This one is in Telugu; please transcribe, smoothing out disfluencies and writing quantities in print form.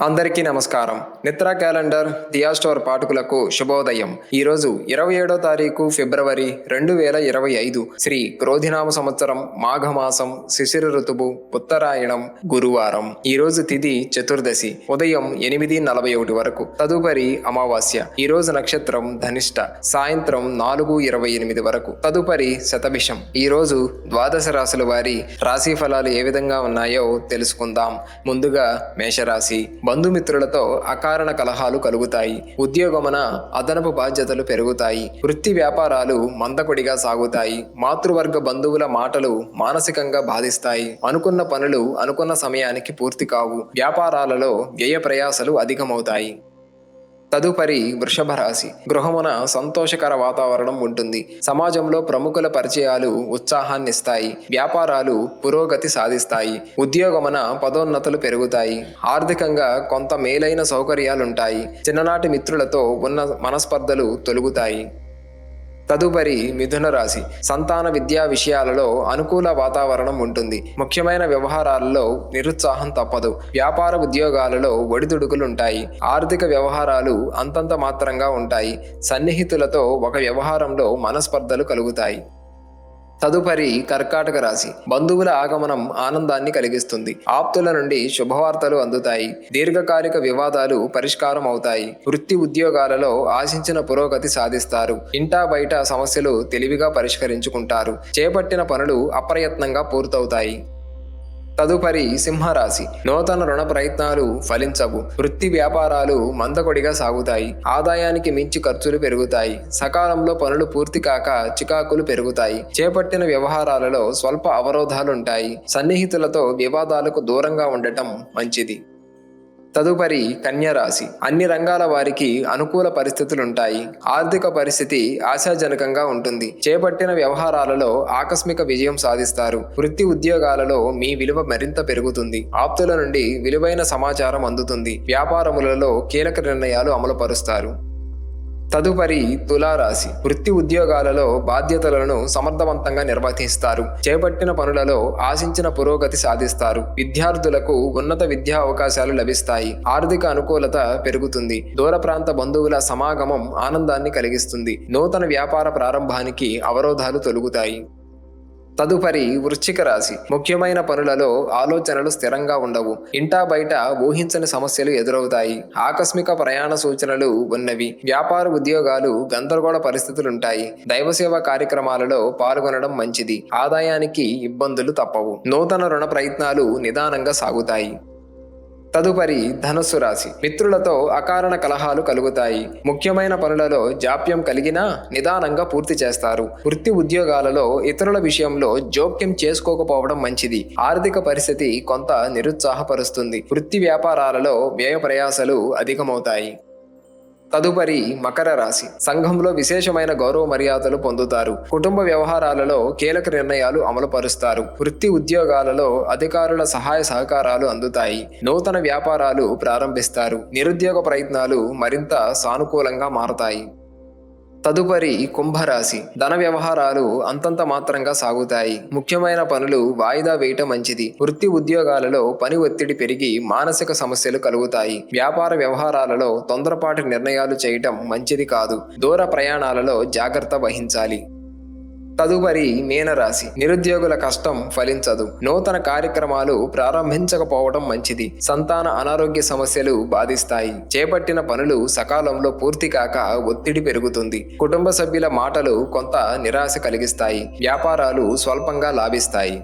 అందరికీ నమస్కారం. నిత్ర క్యాలెండర్ దియా స్టోర్ పాఠకులకు శుభోదయం. ఈరోజు 27వ తారీఖు ఫిబ్రవరి 2025 శ్రీ క్రోధినామ సంవత్సరం మాఘమాసం శిశిర ఋతువు ఉత్తరాయణం గురువారం. ఈరోజు తిథి చతుర్దశి ఉదయం 8:41 వరకు. తదుపరి అమావాస్య. ఈరోజు నక్షత్రం ధనిష్ట సాయంత్రం 4:28 వరకు. తదుపరి శతభిషం. ఈరోజు ద్వాదశ రాశుల వారి రాశి ఫలాలు ఏ విధంగా ఉన్నాయో తెలుసుకుందాం. ముందుగా మేషరాశి. బంధుమిత్రులతో అకారణ కలహాలు కలుగుతాయి. ఉద్యోగమున అదనపు బాధ్యతలు పెరుగుతాయి. వృత్తి వ్యాపారాలు మందకొడిగా సాగుతాయి. మాతృవర్గ బంధువుల మాటలు మానసికంగా బాధిస్తాయి. అనుకున్న పనులు అనుకున్న సమయానికి పూర్తి కావు. వ్యాపారాలలో వ్యయ ప్రయాసలు అధికమవుతాయి. తదుపరి వృషభ రాశి. గృహమున సంతోషకర వాతావరణం ఉంటుంది. సమాజంలో ప్రముఖుల పరిచయాలు ఉత్సాహాన్నిస్తాయి. వ్యాపారాలు పురోగతి సాధిస్తాయి. ఉద్యోగమున పదోన్నతులు పెరుగుతాయి. ఆర్థికంగా కొంత మేలైన సౌకర్యాలుంటాయి. చిన్ననాటి మిత్రులతో ఉన్న మనస్పర్ధలు తొలగుతాయి. తదుపరి మిథున రాశి. సంతాన విద్యా విషయాలలో అనుకూల వాతావరణం ఉంటుంది. ముఖ్యమైన వ్యవహారాలలో నిరుత్సాహం తప్పదు. వ్యాపార ఉద్యోగాలలో ఒడిదుడుకులుంటాయి. ఆర్థిక వ్యవహారాలు అంతంత మాత్రంగా ఉంటాయి. సన్నిహితులతో ఒక వ్యవహారంలో మనస్పర్ధలు కలుగుతాయి. తదుపరి కర్కాటక రాశి. బంధువుల ఆగమనం ఆనందాన్ని కలిగిస్తుంది. ఆప్తుల నుండి శుభవార్తలు అందుతాయి. దీర్ఘకాలిక వివాదాలు పరిష్కారం అవుతాయి. వృత్తి ఉద్యోగాలలో ఆశించిన పురోగతి సాధిస్తారు. ఇంటా బయట సమస్యలు తెలివిగా పరిష్కరించుకుంటారు. చేపట్టిన పనులు అప్రయత్నంగా పూర్తవుతాయి. తదుపరి సింహరాశి. నూతన రుణ ప్రయత్నాలు ఫలించవు. వృత్తి వ్యాపారాలు మందకొడిగా సాగుతాయి. ఆదాయానికి మించి ఖర్చులు పెరుగుతాయి. సకాలంలో పనులు పూర్తి కాక చికాకులు పెరుగుతాయి. చేపట్టిన వ్యవహారాలలో స్వల్ప అవరోధాలుంటాయి. సన్నిహితులతో వివాదాలకు దూరంగా ఉండటం మంచిది. తదుపరి కన్యరాశి. అన్ని రంగాల వారికి అనుకూల పరిస్థితులుంటాయి. ఆర్థిక పరిస్థితి ఆశాజనకంగా ఉంటుంది. చేపట్టిన వ్యవహారాలలో ఆకస్మిక విజయం సాధిస్తారు. వృత్తి ఉద్యోగాలలో మీ విలువ మరింత పెరుగుతుంది. ఆప్తుల నుండి విలువైన సమాచారం అందుతుంది. వ్యాపారములలో కీలక నిర్ణయాలు అమలుపరుస్తారు. తదుపరి తులారాశి. వృత్తి ఉద్యోగాలలో బాధ్యతలను సమర్థవంతంగా నిర్వహిస్తారు. చేపట్టిన పనులలో ఆశించిన పురోగతి సాధిస్తారు. విద్యార్థులకు ఉన్నత విద్యా అవకాశాలు లభిస్తాయి. ఆర్థిక అనుకూలత పెరుగుతుంది. దూర ప్రాంత బంధువుల సమాగమం ఆనందాన్ని కలిగిస్తుంది. నూతన వ్యాపార ప్రారంభానికి అవరోధాలు తొలగుతాయి. తదుపరి వృశ్చిక రాశి. ముఖ్యమైన పనులలో ఆలోచనలు స్థిరంగా ఉండవు. ఇంటా బయట ఊహించని సమస్యలు ఎదురవుతాయి. ఆకస్మిక ప్రయాణ సూచనలు ఉన్నవి. వ్యాపార ఉద్యోగాలు గందరగోళ పరిస్థితులుంటాయి. దైవసేవ కార్యక్రమాలలో పాల్గొనడం మంచిది. ఆదాయానికి ఇబ్బందులు తప్పవు. నూతన రుణ ప్రయత్నాలు నిదానంగా సాగుతాయి. తదుపరి ధనుస్సు రాశి. మిత్రులతో అకారణ కలహాలు కలుగుతాయి. ముఖ్యమైన పనులలో జాప్యం కలిగినా నిదానంగా పూర్తి చేస్తారు. వృత్తి ఉద్యోగాలలో ఇతరుల విషయంలో జోక్యం చేసుకోకపోవడం మంచిది. ఆర్థిక పరిస్థితి కొంత నిరుత్సాహపరుస్తుంది. వృత్తి వ్యాపారాలలో వ్యయ ప్రయాసలు అధికమవుతాయి. తదుపరి మకర రాశి. సంఘంలో విశేషమైన గౌరవ మర్యాదలు పొందుతారు. కుటుంబ వ్యవహారాలలో కీలక నిర్ణయాలు అమలుపరుస్తారు. వృత్తి ఉద్యోగాలలో అధికారుల సహాయ సహకారాలు అందుతాయి. నూతన వ్యాపారాలు ప్రారంభిస్తారు. నిరుద్యోగ ప్రయత్నాలు మరింత సానుకూలంగా మారతాయి. తదుపరి కుంభరాశి. ధన వ్యవహారాలు అంతంత మాత్రంగా సాగుతాయి. ముఖ్యమైన పనులు వాయిదా వేయటం మంచిది. వృత్తి ఉద్యోగాలలో పని ఒత్తిడి పెరిగి మానసిక సమస్యలు కలుగుతాయి. వ్యాపార వ్యవహారాలలో తొందరపాటు నిర్ణయాలు చేయటం మంచిది కాదు. దూర ప్రయాణాలలో జాగ్రత్త వహించాలి. తదుపరి మీనరాశి. నిరుద్యోగుల కష్టం ఫలించదు. నూతన కార్యక్రమాలు ప్రారంభించకపోవడం మంచిది. సంతాన అనారోగ్య సమస్యలు బాధిస్తాయి. చేపట్టిన పనులు సకాలంలో పూర్తి కాక ఒత్తిడి పెరుగుతుంది. కుటుంబ సభ్యుల మాటలు కొంత నిరాశ కలిగిస్తాయి. వ్యాపారాలు స్వల్పంగా లాభిస్తాయి.